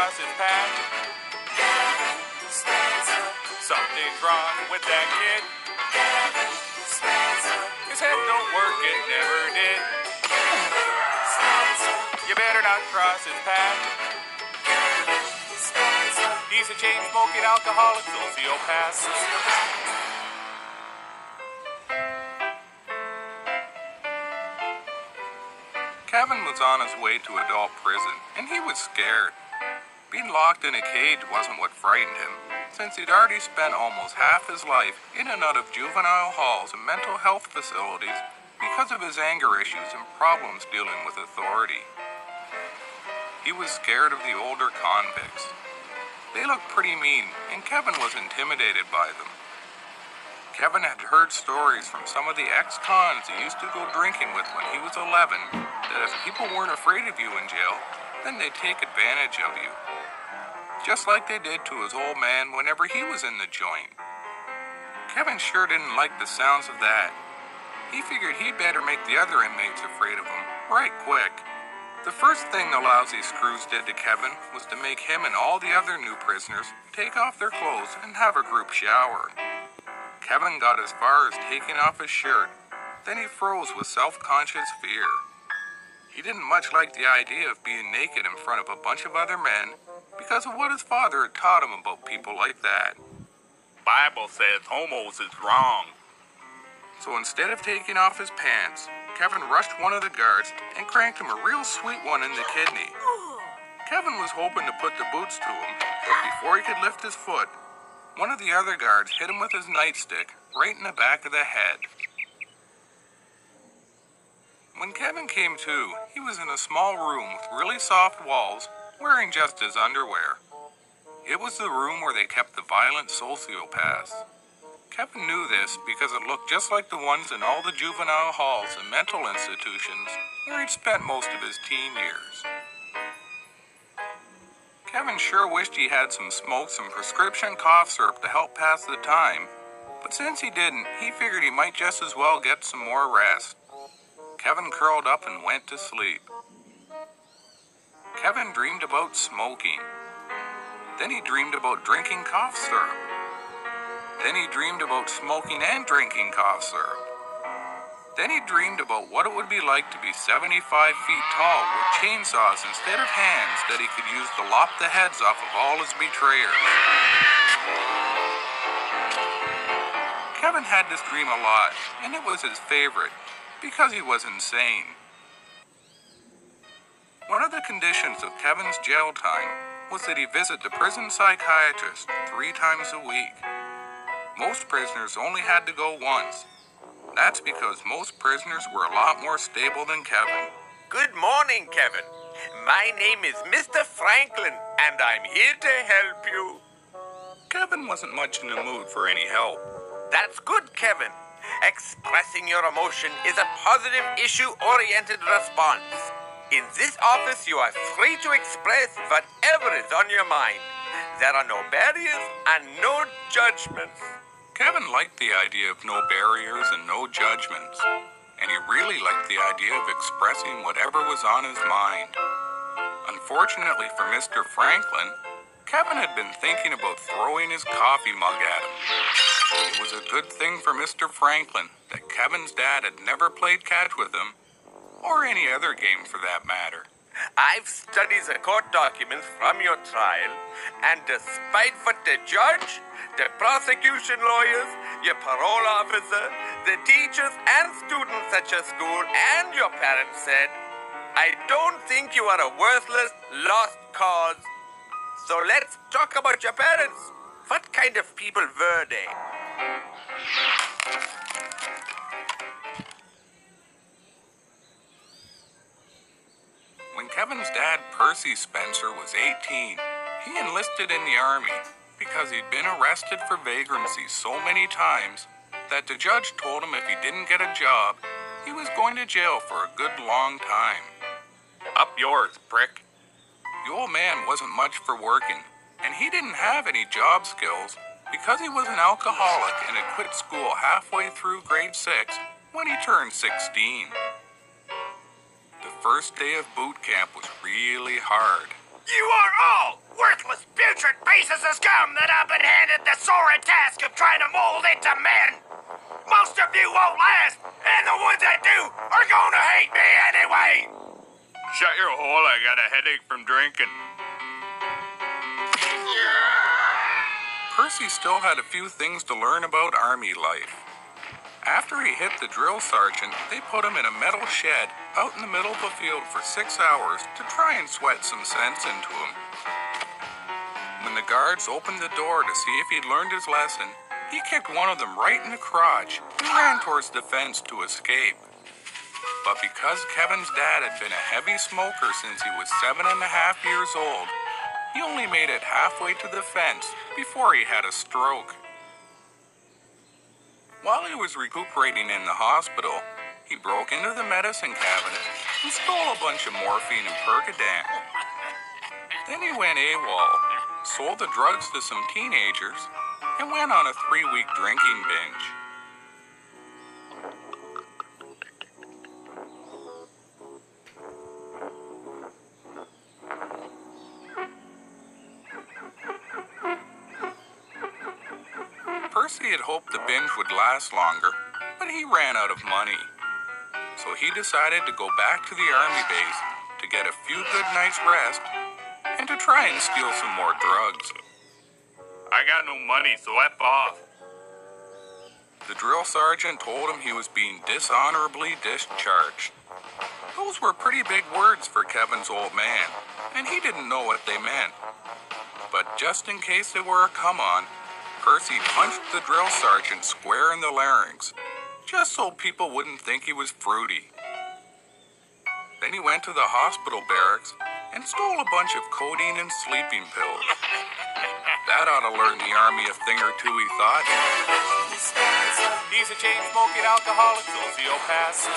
cross his path. Something's wrong with that kid. His head don't work, it never did. You better not cross his path. He's a chain-smoking alcoholic sociopath. Kevin was on his way to adult prison, and he was scared. Being locked in a cage wasn't what frightened him, since he'd already spent almost half his life in and out of juvenile halls and mental health facilities because of his anger issues and problems dealing with authority. He was scared of the older convicts. They looked pretty mean, and Kevin was intimidated by them. Kevin had heard stories from some of the ex-cons he used to go drinking with when he was 11, that if people weren't afraid of you in jail, then they'd take advantage of you. Just like they did to his old man whenever he was in the joint. Kevin sure didn't like the sounds of that. He figured he'd better make the other inmates afraid of him, right quick. The first thing the lousy screws did to Kevin was to make him and all the other new prisoners take off their clothes and have a group shower. Kevin got as far as taking off his shirt, then he froze with self-conscious fear. He didn't much like the idea of being naked in front of a bunch of other men because of what his father had taught him about people like that. Bible says homos is wrong. So instead of taking off his pants, Kevin rushed one of the guards and cranked him a real sweet one in the kidney. Kevin was hoping to put the boots to him, but before he could lift his foot, one of the other guards hit him with his nightstick right in the back of the head. When Kevin came to, he was in a small room with really soft walls, wearing just his underwear. It was the room where they kept the violent sociopaths. Kevin knew this because it looked just like the ones in all the juvenile halls and mental institutions where he'd spent most of his teen years. Kevin sure wished he had some prescription cough syrup to help pass the time, but since he didn't, he figured he might just as well get some more rest. Kevin curled up and went to sleep. Kevin dreamed about smoking. Then he dreamed about drinking cough syrup. Then he dreamed about smoking and drinking cough syrup. Then he dreamed about what it would be like to be 75 feet tall with chainsaws instead of hands that he could use to lop the heads off of all his betrayers. Kevin had this dream a lot, and it was his favorite, because he was insane. One of the conditions of Kevin's jail time was that he visit the prison psychiatrist 3 times a week. Most prisoners only had to go once. That's because most prisoners were a lot more stable than Kevin. Good morning, Kevin. My name is Mr. Franklin, and I'm here to help you. Kevin wasn't much in the mood for any help. That's good, Kevin. Expressing your emotion is a positive issue-oriented response. In this office, you are free to express whatever is on your mind. There are no barriers and no judgments. Kevin liked the idea of no barriers and no judgments, and he really liked the idea of expressing whatever was on his mind. Unfortunately for Mr. Franklin, Kevin had been thinking about throwing his coffee mug at him. It was a good thing for Mr. Franklin that Kevin's dad had never played catch with him, or any other game for that matter. I've studied the court documents from your trial, and despite what the judge, the prosecution lawyers, your parole officer, the teachers and students at your school, and your parents said, I don't think you are a worthless, lost cause. So let's talk about your parents. What kind of people were they? When Kevin's dad, Percy Spencer, was 18, he enlisted in the Army because he'd been arrested for vagrancy so many times that the judge told him if he didn't get a job, he was going to jail for a good long time. Up yours, prick. The old man wasn't much for working, and he didn't have any job skills because he was an alcoholic and had quit school halfway through grade 6 when he turned 16. The first day of boot camp was really hard. You are all worthless, putrid pieces of scum that have been handed the sorry task of trying to mold into men. Most of you won't last, and the ones that do are gonna hate me anyway. Shut your hole, I got a headache from drinking. Percy still had a few things to learn about army life. After he hit the drill sergeant, they put him in a metal shed out in the middle of the field for 6 hours to try and sweat some sense into him. When the guards opened the door to see if he'd learned his lesson, he kicked one of them right in the crotch and ran towards the fence to escape. But because Kevin's dad had been a heavy smoker since he was 7.5 years old, he only made it halfway to the fence before he had a stroke. While he was recuperating in the hospital, he broke into the medicine cabinet and stole a bunch of morphine and Percodan. Then he went AWOL, sold the drugs to some teenagers, and went on a 3-week drinking binge. Percy had hoped the binge would last longer, but he ran out of money. So he decided to go back to the army base to get a few good nights' rest and to try and steal some more drugs. I got no money, so F off. The drill sergeant told him he was being dishonorably discharged. Those were pretty big words for Kevin's old man, and he didn't know what they meant. But just in case they were a come-on, Percy punched the drill sergeant square in the larynx, just so people wouldn't think he was fruity. Then he went to the hospital barracks and stole a bunch of codeine and sleeping pills. That ought to learn the army a thing or two, he thought. He's a chain-smoking alcoholic sociopath.